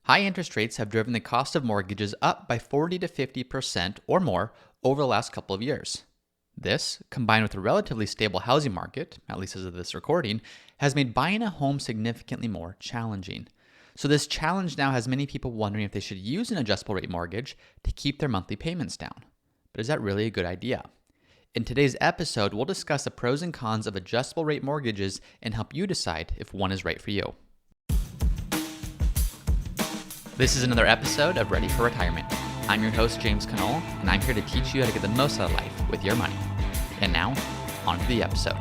High interest rates have driven the cost of mortgages up by 40 to 50% or more over the last couple of years. This, combined with a relatively stable housing market, at least as of this recording, has made buying a home significantly more challenging. So this challenge now has many people wondering if they should use an adjustable rate mortgage to keep their monthly payments down. But is that really a good idea? In today's episode, we'll discuss the pros and cons of adjustable rate mortgages and help you decide if one is right for you. This is another episode of Ready for Retirement. I'm your host, James Cannell, and I'm here to teach you how to get the most out of life with your money. And now, on to the episode.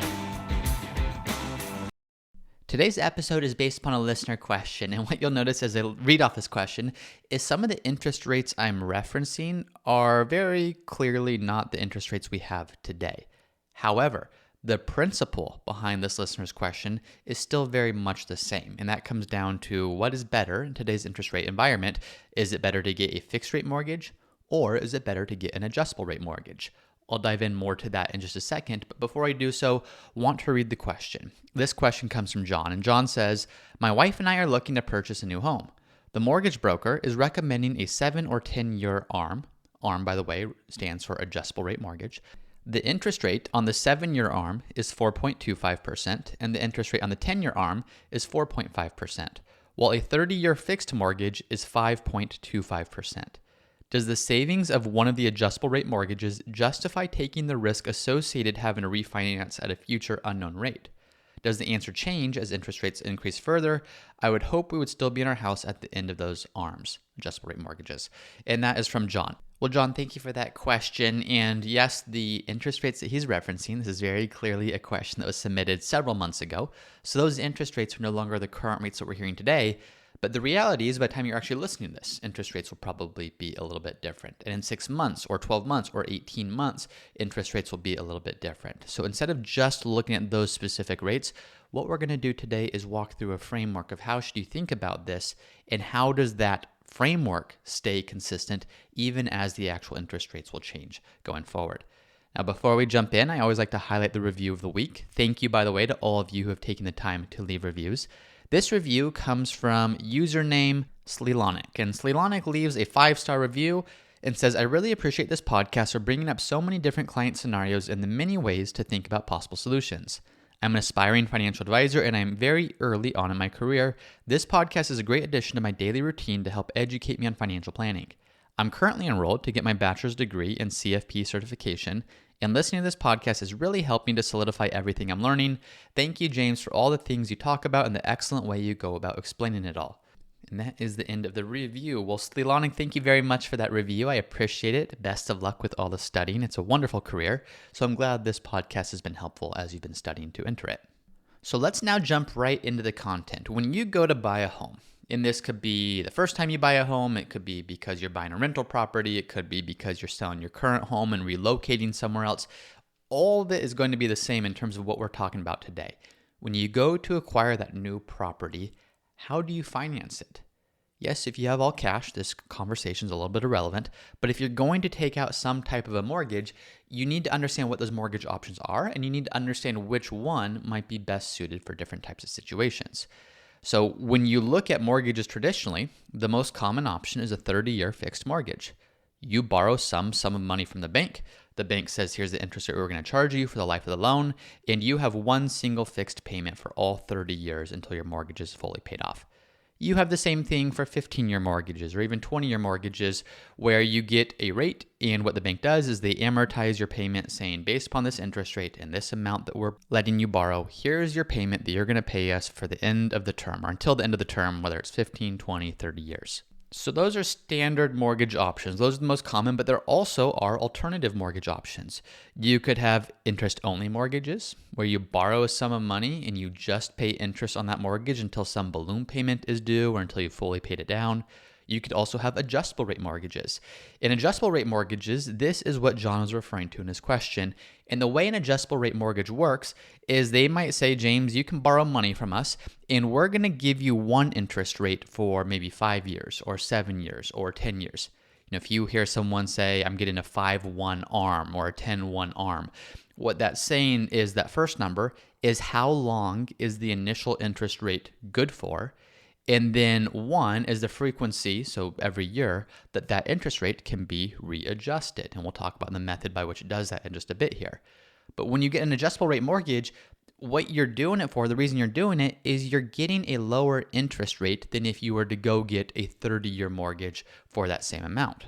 Today's episode is based upon a listener question, and what you'll notice as I read off this question is some of the interest rates I'm referencing are very clearly not the interest rates we have today. However, the principle behind this listener's question is still very much the same, and that comes down to what is better in today's interest rate environment. Is it better to get a fixed rate mortgage, or is it better to get an adjustable rate mortgage? I'll dive in more to that in just a second, but before I do so, want to read the question. This question comes from John, and John says, "My wife and I are looking to purchase a new home. The mortgage broker is recommending a 7 or 10-year ARM. ARM, by the way, stands for adjustable rate mortgage. The interest rate on the 7-year ARM is 4.25%, and the interest rate on the 10-year ARM is 4.5%, while a 30-year fixed mortgage is 5.25%. Does the savings of one of the adjustable rate mortgages justify taking the risk associated having to refinance at a future unknown rate? Does the answer change as interest rates increase further? I would hope we would still be in our house at the end of those ARMs, adjustable rate mortgages." And that is from John. Well, John, thank you for that question. And yes, the interest rates that he's referencing, this is very clearly a question that was submitted several months ago. So those interest rates are no longer the current rates that we're hearing today. But the reality is by the time you're actually listening to this, interest rates will probably be a little bit different. And in 6 months or 12 months or 18 months, interest rates will be a little bit different. So instead of just looking at those specific rates, what we're going to do today is walk through a framework of how should you think about this and how does that framework stay consistent even as the actual interest rates will change going forward. Now, before we jump in, I always like to highlight the review of the week. Thank you, by the way, to all of you who have taken the time to leave reviews. This review comes from username Slilonic, and Slilonic leaves a 5-star review and says, "I really appreciate this podcast for bringing up so many different client scenarios and the many ways to think about possible solutions. I'm an aspiring financial advisor and I'm very early on in my career. This podcast is a great addition to my daily routine to help educate me on financial planning. I'm currently enrolled to get my bachelor's degree in CFP certification, and listening to this podcast has really helped me to solidify everything I'm learning. Thank you, James, for all the things you talk about and the excellent way you go about explaining it all." And that is the end of the review. Well, Slilonic, thank you very much for that review. I appreciate it. Best of luck with all the studying. It's a wonderful career. So I'm glad this podcast has been helpful as you've been studying to enter it. So let's now jump right into the content. When you go to buy a home, and this could be the first time you buy a home, it could be because you're buying a rental property, it could be because you're selling your current home and relocating somewhere else. All of it is going to be the same in terms of what we're talking about today. When you go to acquire that new property, how do you finance it? Yes, if you have all cash, this conversation is a little bit irrelevant, but if you're going to take out some type of a mortgage, you need to understand what those mortgage options are, and you need to understand which one might be best suited for different types of situations. So when you look at mortgages traditionally, the most common option is a 30-year fixed mortgage. You borrow some sum of money from the bank. The bank says, here's the interest rate we're going to charge you for the life of the loan, and you have one single fixed payment for all 30 years until your mortgage is fully paid off. You have the same thing for 15-year mortgages or even 20-year mortgages where you get a rate, and what the bank does is they amortize your payment saying, based upon this interest rate and this amount that we're letting you borrow, here's your payment that you're going to pay us for the end of the term or until the end of the term, whether it's 15, 20, 30 years. So those are standard mortgage options. Those are the most common, but there also are alternative mortgage options. You could have interest-only mortgages where you borrow a sum of money and you just pay interest on that mortgage until some balloon payment is due or until you've fully paid it down. You could also have adjustable rate mortgages. In adjustable rate mortgages, this is what John was referring to in his question. And the way an adjustable rate mortgage works is they might say, James, you can borrow money from us and we're going to give you one interest rate for maybe 5 years or 7 years or 10 years. If you hear someone say, I'm getting a 5-1 ARM or a 10-1 ARM, what that's saying is that first number is how long is the initial interest rate good for? And then 1 is the frequency, so every year, that interest rate can be readjusted. And we'll talk about the method by which it does that in just a bit here. But when you get an adjustable rate mortgage, what you're doing it for, the reason you're doing it is you're getting a lower interest rate than if you were to go get a 30-year mortgage for that same amount.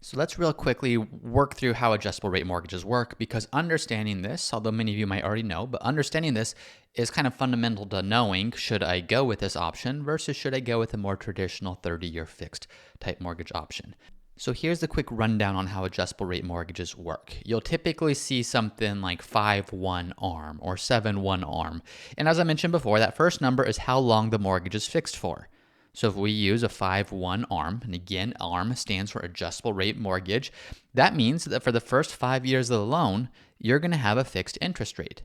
So let's real quickly work through how adjustable rate mortgages work, because understanding this, although many of you might already know, but understanding this is kind of fundamental to knowing, should I go with this option versus should I go with a more traditional 30-year fixed type mortgage option. So here's the quick rundown on how adjustable rate mortgages work. You'll typically see something like 5-1 ARM or 7-1 ARM. And as I mentioned before, that first number is how long the mortgage is fixed for. So if we use a 5-1 ARM, and again, ARM stands for adjustable rate mortgage, that means that for the first 5 years of the loan, you're going to have a fixed interest rate.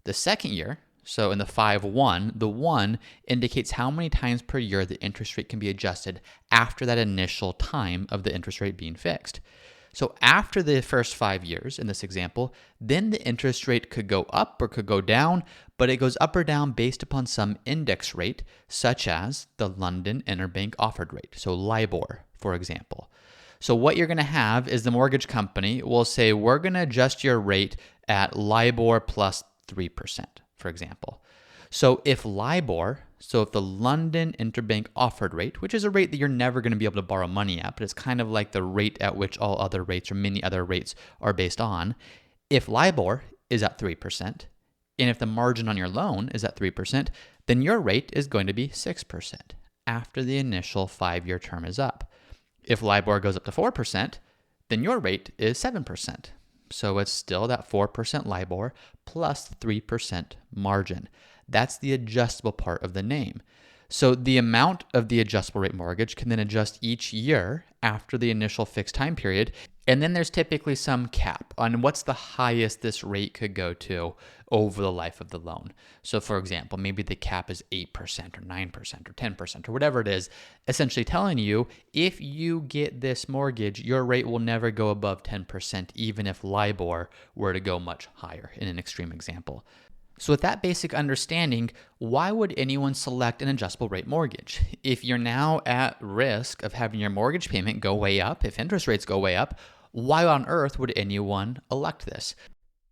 The second year, so in the 5-1, the 1 indicates how many times per year the interest rate can be adjusted after that initial time of the interest rate being fixed. So after the first 5 years, in this example, then the interest rate could go up or could go down, but it goes up or down based upon some index rate, such as the London Interbank Offered Rate, so LIBOR, for example. So what you're going to have is the mortgage company will say, we're going to adjust your rate at LIBOR plus 3%, for example. So if LIBOR, so if the London Interbank Offered Rate, which is a rate that you're never going to be able to borrow money at, but it's kind of like the rate at which all other rates or many other rates are based on, if LIBOR is at 3%, and if the margin on your loan is at 3%, then your rate is going to be 6% after the initial 5-year term is up. If LIBOR goes up to 4%, then your rate is 7%. So it's still that 4% LIBOR plus 3% margin. That's the adjustable part of the name. So the amount of the adjustable rate mortgage can then adjust each year after the initial fixed time period. And then there's typically some cap on what's the highest this rate could go to over the life of the loan. So for example, maybe the cap is 8% or 9% or 10% or whatever it is, essentially telling you if you get this mortgage, your rate will never go above 10%, even if LIBOR were to go much higher in an extreme example. So with that basic understanding, why would anyone select an adjustable rate mortgage? If you're now at risk of having your mortgage payment go way up, if interest rates go way up, why on earth would anyone elect this?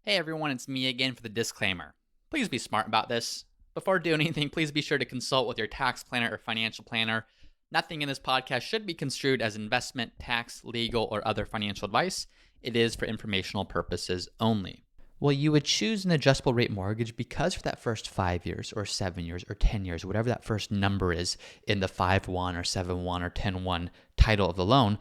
Hey everyone, it's me again for the disclaimer. Please be smart about this. Before doing anything, please be sure to consult with your tax planner or financial planner. Nothing in this podcast should be construed as investment, tax, legal, or other financial advice. It is for informational purposes only. Well, you would choose an adjustable rate mortgage because for that first 5 years or 7 years or 10 years, whatever that first number is in the 5-1 or 7-1 or 10-1 title of the loan,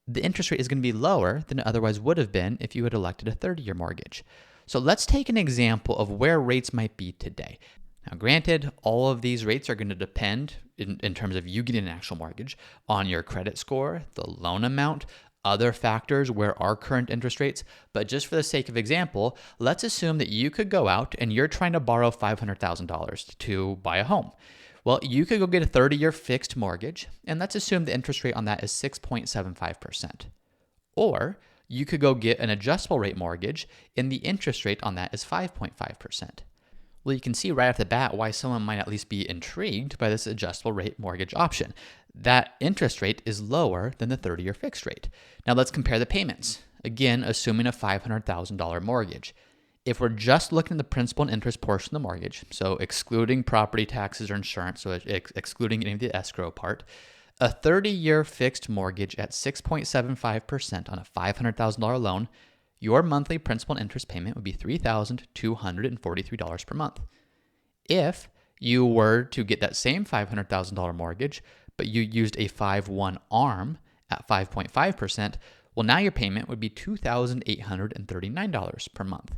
the interest rate is going to be lower than it otherwise would have been if you had elected a 30-year mortgage. So let's take an example of where rates might be today. Now, granted, all of these rates are going to depend, in terms of you getting an actual mortgage, on your credit score, the loan amount, other factors where are current interest rates. But just for the sake of example, let's assume that you could go out and you're trying to borrow $500,000 to buy a home. Well, you could go get a 30-year fixed mortgage, and let's assume the interest rate on that is 6.75%. Or you could go get an adjustable rate mortgage, and the interest rate on that is 5.5%. Well, you can see right off the bat why someone might at least be intrigued by this adjustable rate mortgage option. That interest rate is lower than the 30-year fixed rate. Now let's compare the payments. Again, assuming a $500,000 mortgage. If we're just looking at the principal and interest portion of the mortgage, so excluding property taxes or insurance, so excluding any of the escrow part, a 30-year fixed mortgage at 6.75% on a $500,000 loan, your monthly principal and interest payment would be $3,243 per month. If you were to get that same $500,000 mortgage, but you used a 5-1 ARM at 5.5%, well, now your payment would be $2,839 per month.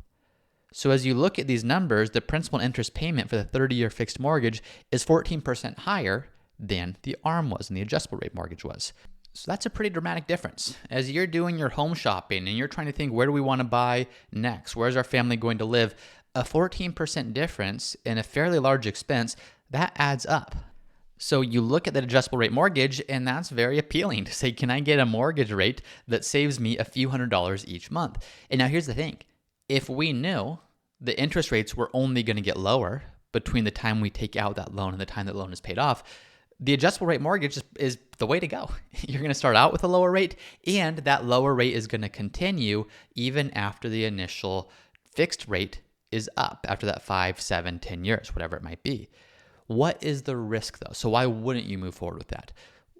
So as you look at these numbers, the principal and interest payment for the 30-year fixed mortgage is 14% higher than the ARM was and the adjustable rate mortgage was. So that's a pretty dramatic difference. As you're doing your home shopping and you're trying to think, where do we want to buy next? Where's our family going to live? A 14% difference in a fairly large expense, that adds up. So you look at that adjustable rate mortgage, and that's very appealing to say, can I get a mortgage rate that saves me a few $100s each month? And now here's the thing. If we knew the interest rates were only going to get lower between the time we take out that loan and the time that loan is paid off, the adjustable rate mortgage is the way to go. You're going to start out with a lower rate, and that lower rate is going to continue even after the initial fixed rate is up, after that 5, 7, 10 years, whatever it might be. What is the risk though? So why wouldn't you move forward with that?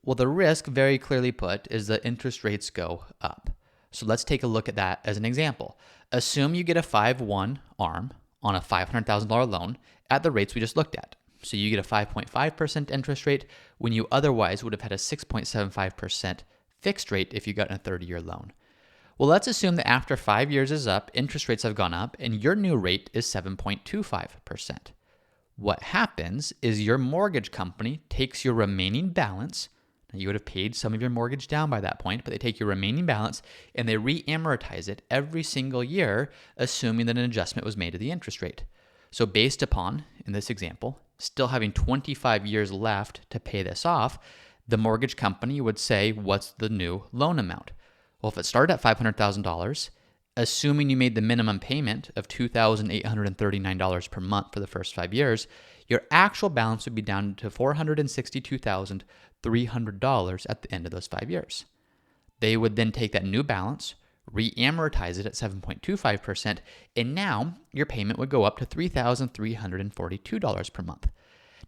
Well, the risk, very clearly put, is that interest rates go up. So let's take a look at that as an example. Assume you get a 5/1 ARM on a $500,000 loan at the rates we just looked at. So you get a 5.5% interest rate when you otherwise would have had a 6.75% fixed rate if you got a 30-year loan. Well, let's assume that after 5 years is up, interest rates have gone up, and your new rate is 7.25%. What happens is your mortgage company takes your remaining balance. Now, you would have paid some of your mortgage down by that point, but they take your remaining balance and they re-amortize it every single year, assuming that an adjustment was made to the interest rate. So based upon, in this example, still having 25 years left to pay this off, the mortgage company would say, what's the new loan amount? Well, if it started at $500,000, assuming you made the minimum payment of $2,839 per month for the first 5 years, your actual balance would be down to $462,300 at the end of those 5 years. They would then take that new balance, re-amortize it at 7.25%, and now your payment would go up to $3,342 per month.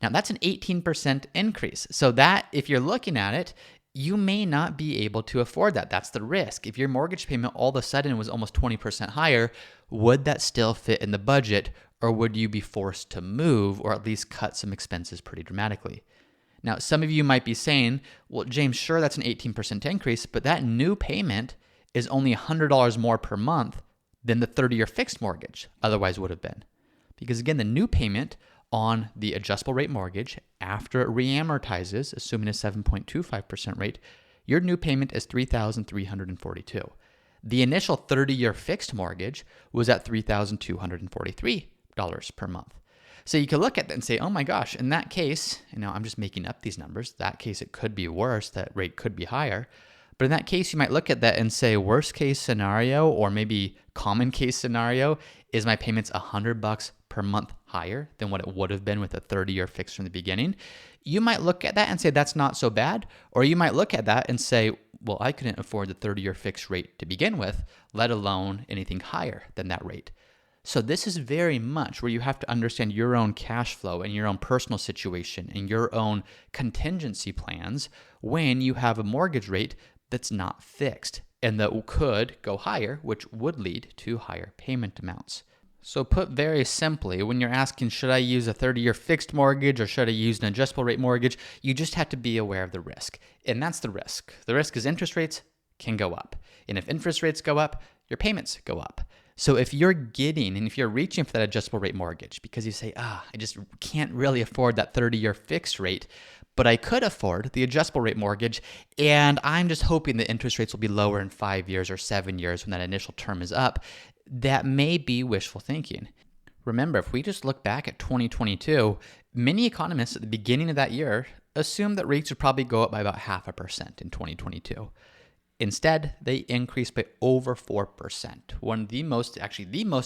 Now, that's an 18% increase. So that, if you're looking at it, you may not be able to afford that. That's the risk. If your mortgage payment all of a sudden was almost 20% higher, would that still fit in the budget, or would you be forced to move or at least cut some expenses pretty dramatically? Now, some of you might be saying, well, James, sure, that's an 18% increase, but that new payment is only $100 more per month than the 30-year fixed mortgage otherwise would have been. Because again, the new payment on the adjustable rate mortgage, after it re-amortizes, assuming a 7.25% rate, your new payment is $3,342. The initial 30-year fixed mortgage was at $3,243 per month. So you could look at that and say, oh my gosh, in that case, I'm just making up these numbers. That case, it could be worse. That rate could be higher. But in that case, you might look at that and say, worst case scenario, or maybe common case scenario, is my payments $100 per month higher than what it would have been with a 30-year fix from the beginning. You might look at that and say, that's not so bad. Or you might look at that and say, well, I couldn't afford the 30-year fixed rate to begin with, let alone anything higher than that rate. So this is very much where you have to understand your own cash flow and your own personal situation and your own contingency plans when you have a mortgage rate that's not fixed and that could go higher, which would lead to higher payment amounts. So put very simply, when you're asking, should I use a 30-year fixed mortgage or should I use an adjustable rate mortgage, you just have to be aware of the risk. And that's the risk. The risk is interest rates can go up. And if interest rates go up, your payments go up. So if you're getting and if you're reaching for that adjustable rate mortgage because you say, I just can't really afford that 30-year fixed rate, but I could afford the adjustable rate mortgage, and I'm just hoping the interest rates will be lower in 5 years or 7 years when that initial term is up, that may be wishful thinking. Remember, if we just look back at 2022, many economists at the beginning of that year assumed that rates would probably go up by about 0.5% in 2022. Instead, they increased by over 4%, one of the most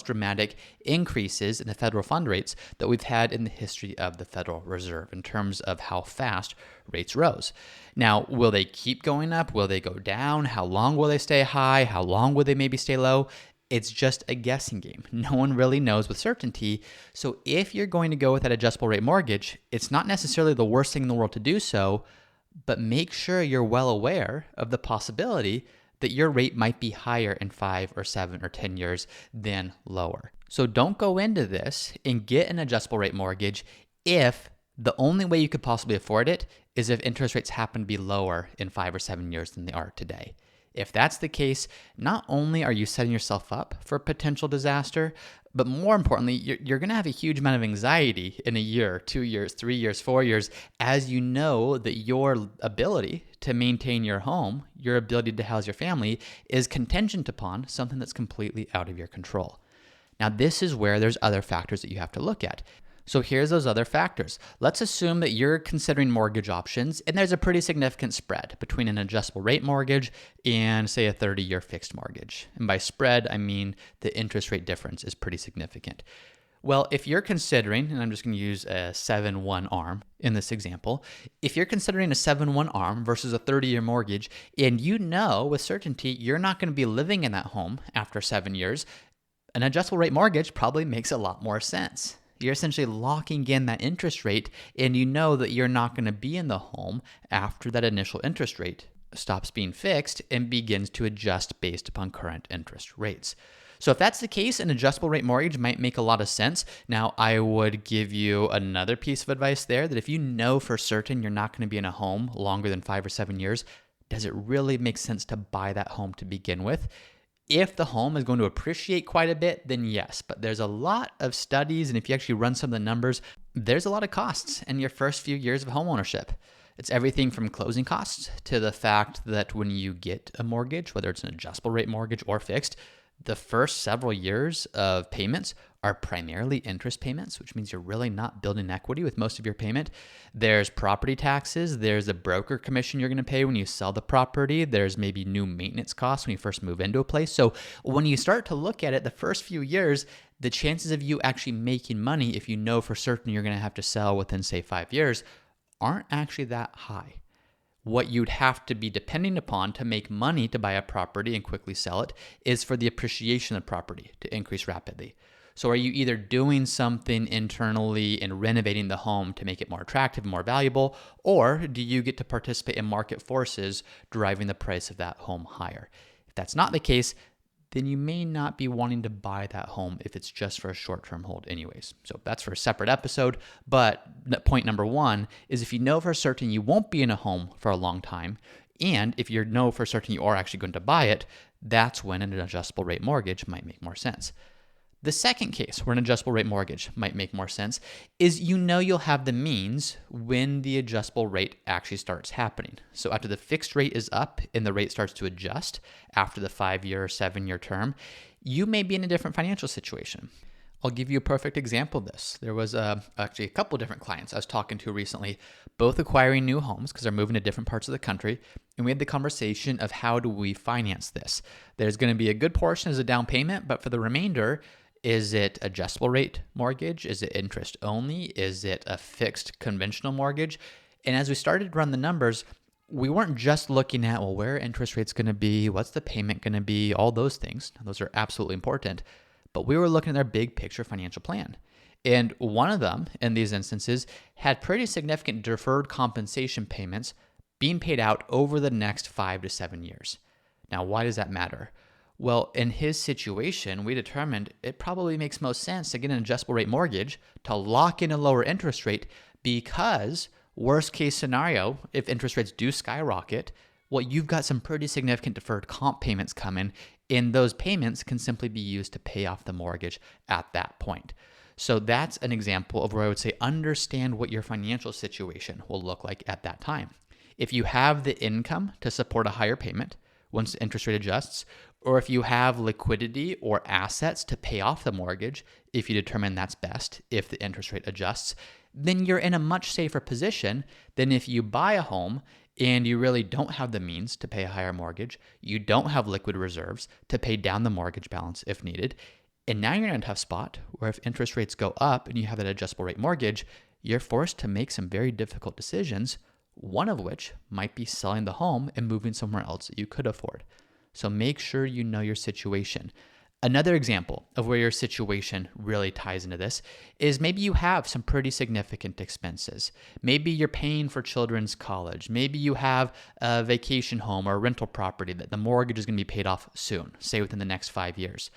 dramatic increases in the federal fund rates that we've had in the history of the Federal Reserve in terms of how fast rates rose. Now, will they keep going up? Will they go down? How long will they stay high? How long will they maybe stay low? It's just a guessing game. No one really knows with certainty. So if you're going to go with that adjustable rate mortgage, it's not necessarily the worst thing in the world to do so, but make sure you're well aware of the possibility that your rate might be higher in 5 or 7 or 10 years than lower. So don't go into this and get an adjustable rate mortgage if the only way you could possibly afford it is if interest rates happen to be lower in 5 or 7 years than they are today. If that's the case, not only are you setting yourself up for a potential disaster, but more importantly, you're going to have a huge amount of anxiety in a year, 2 years, 3 years, 4 years, as you know that your ability to maintain your home, your ability to house your family, is contingent upon something that's completely out of your control. Now, this is where there's other factors that you have to look at. So here's those other factors. Let's assume that you're considering mortgage options and there's a pretty significant spread between an adjustable rate mortgage and, say, a 30-year fixed mortgage. And by spread, I mean the interest rate difference is pretty significant. Well, if you're considering, and I'm just going to use a 7-1 arm in this example, if you're considering a 7-1 arm versus a 30-year mortgage, and you know with certainty you're not going to be living in that home after 7 years, an adjustable rate mortgage probably makes a lot more sense. You're essentially locking in that interest rate, and you know that you're not going to be in the home after that initial interest rate stops being fixed and begins to adjust based upon current interest rates. So if that's the case, an adjustable rate mortgage might make a lot of sense. Now, I would give you another piece of advice there that if you know for certain you're not going to be in a home longer than 5 or 7 years, does it really make sense to buy that home to begin with? If the home is going to appreciate quite a bit, then yes. But there's a lot of studies, and if you actually run some of the numbers, there's a lot of costs in your first few years of homeownership. It's everything from closing costs to the fact that when you get a mortgage, whether it's an adjustable rate mortgage or fixed, the first several years of payments are primarily interest payments, which means you're really not building equity with most of your payment. There's property taxes. There's a broker commission you're going to pay when you sell the property. There's maybe new maintenance costs when you first move into a place. So when you start to look at it, the first few years, the chances of you actually making money, if you know for certain you're going to have to sell within, say, 5 years, aren't actually that high. What you'd have to be depending upon to make money to buy a property and quickly sell it is for the appreciation of property to increase rapidly. So are you either doing something internally and renovating the home to make it more attractive and more valuable, or do you get to participate in market forces driving the price of that home higher? If that's not the case, then you may not be wanting to buy that home if it's just for a short-term hold anyways. So that's for a separate episode. But point number one is if you know for certain you won't be in a home for a long time, and if you know for certain you are actually going to buy it, that's when an adjustable rate mortgage might make more sense. The second case where an adjustable rate mortgage might make more sense is you know you'll have the means when the adjustable rate actually starts happening. So after the fixed rate is up and the rate starts to adjust after the 5-year or 7-year term, you may be in a different financial situation. I'll give you a perfect example of this. There was actually a couple of different clients I was talking to recently, both acquiring new homes because they're moving to different parts of the country. And we had the conversation of how do we finance this? There's going to be a good portion as a down payment, but for the remainder, is it adjustable rate mortgage? Is it interest only? Is it a fixed conventional mortgage? And as we started to run the numbers, we weren't just looking at, well, where are interest rates going to be? What's the payment going to be? All those things. Those are absolutely important. But we were looking at their big picture financial plan. And one of them, in these instances, had pretty significant deferred compensation payments being paid out over the next 5 to 7 years. Now, why does that matter? Well, in his situation, we determined it probably makes most sense to get an adjustable rate mortgage to lock in a lower interest rate because worst case scenario, if interest rates do skyrocket, well, you've got some pretty significant deferred comp payments coming, and those payments can simply be used to pay off the mortgage at that point. So that's an example of where I would say understand what your financial situation will look like at that time. If you have the income to support a higher payment once the interest rate adjusts, or if you have liquidity or assets to pay off the mortgage, if you determine that's best, if the interest rate adjusts, then you're in a much safer position than if you buy a home and you really don't have the means to pay a higher mortgage, you don't have liquid reserves to pay down the mortgage balance if needed, and now you're in a tough spot where if interest rates go up and you have that adjustable rate mortgage, you're forced to make some very difficult decisions, one of which might be selling the home and moving somewhere else that you could afford. So make sure you know your situation. Another example of where your situation really ties into this is maybe you have some pretty significant expenses. Maybe you're paying for children's college. Maybe you have a vacation home or a rental property that the mortgage is going to be paid off soon, say within the next 5 years.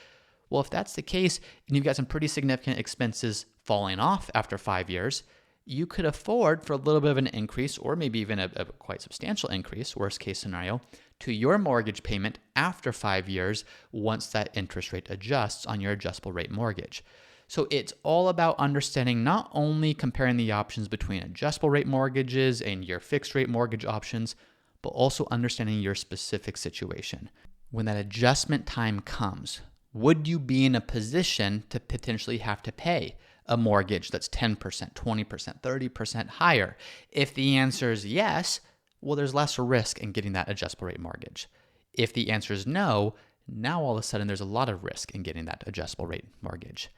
Well, if that's the case and you've got some pretty significant expenses falling off after 5 years, you could afford for a little bit of an increase or maybe even a quite substantial increase, worst case scenario, to your mortgage payment after 5 years once that interest rate adjusts on your adjustable rate mortgage. So it's all about understanding not only comparing the options between adjustable rate mortgages and your fixed rate mortgage options, but also understanding your specific situation. When that adjustment time comes, would you be in a position to potentially have to pay a mortgage that's 10%, 20%, 30% higher? If the answer is yes, well, there's less risk in getting that adjustable rate mortgage. If the answer is no, now all of a sudden there's a lot of risk in getting that adjustable rate mortgage.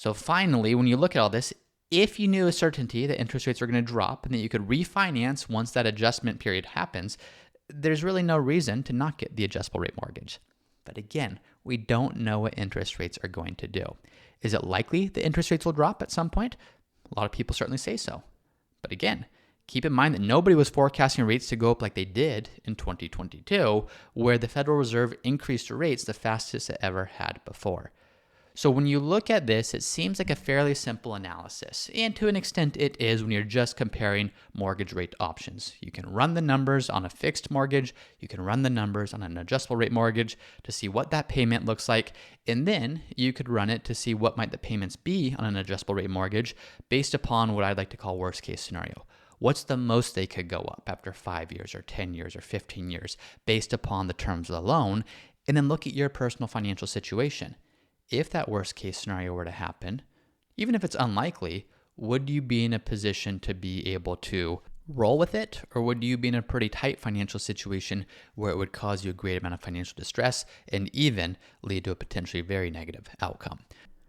So finally, when you look at all this, if you knew a certainty that interest rates were going to drop and that you could refinance once that adjustment period happens, there's really no reason to not get the adjustable rate mortgage. But again, we don't know what interest rates are going to do. Is it likely that interest rates will drop at some point? A lot of people certainly say so. But again, keep in mind that nobody was forecasting rates to go up like they did in 2022, where the Federal Reserve increased rates the fastest it ever had before. So when you look at this, it seems like a fairly simple analysis. And to an extent it is when you're just comparing mortgage rate options. You can run the numbers on a fixed mortgage, you can run the numbers on an adjustable rate mortgage to see what that payment looks like, and then you could run it to see what might the payments be on an adjustable rate mortgage based upon what I'd like to call worst case scenario. What's the most they could go up after 5 years or 10 years or 15 years based upon the terms of the loan, and then look at your personal financial situation. If that worst case scenario were to happen, even if it's unlikely, would you be in a position to be able to roll with it? Or would you be in a pretty tight financial situation where it would cause you a great amount of financial distress and even lead to a potentially very negative outcome?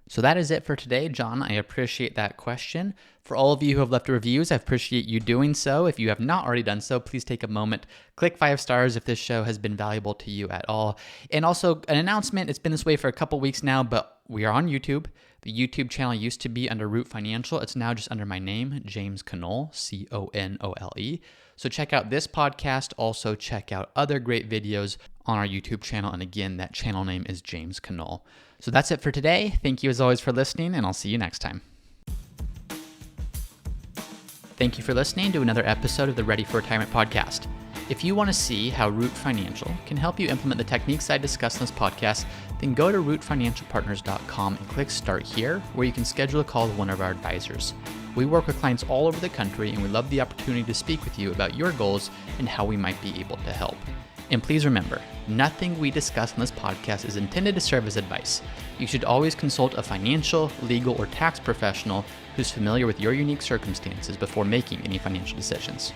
So that is it for today, John. I appreciate that question. For all of you who have left reviews, I appreciate you doing so. If you have not already done so, please take a moment, click 5 stars if this show has been valuable to you at all. And also an announcement, it's been this way for a couple weeks now, but we are on YouTube. The YouTube channel used to be under Root Financial. It's now just under my name, James Conole, Conole. So check out this podcast. Also check out other great videos on our YouTube channel. And again, that channel name is James Conole. So that's it for today. Thank you as always for listening, and I'll see you next time. Thank you for listening to another episode of the Ready for Retirement podcast. If you want to see how Root Financial can help you implement the techniques I discussed in this podcast, then go to rootfinancialpartners.com and click Start Here, where you can schedule a call with one of our advisors. We work with clients all over the country, and we love the opportunity to speak with you about your goals and how we might be able to help. And please remember, nothing we discuss in this podcast is intended to serve as advice. You should always consult a financial, legal, or tax professional who's familiar with your unique circumstances before making any financial decisions.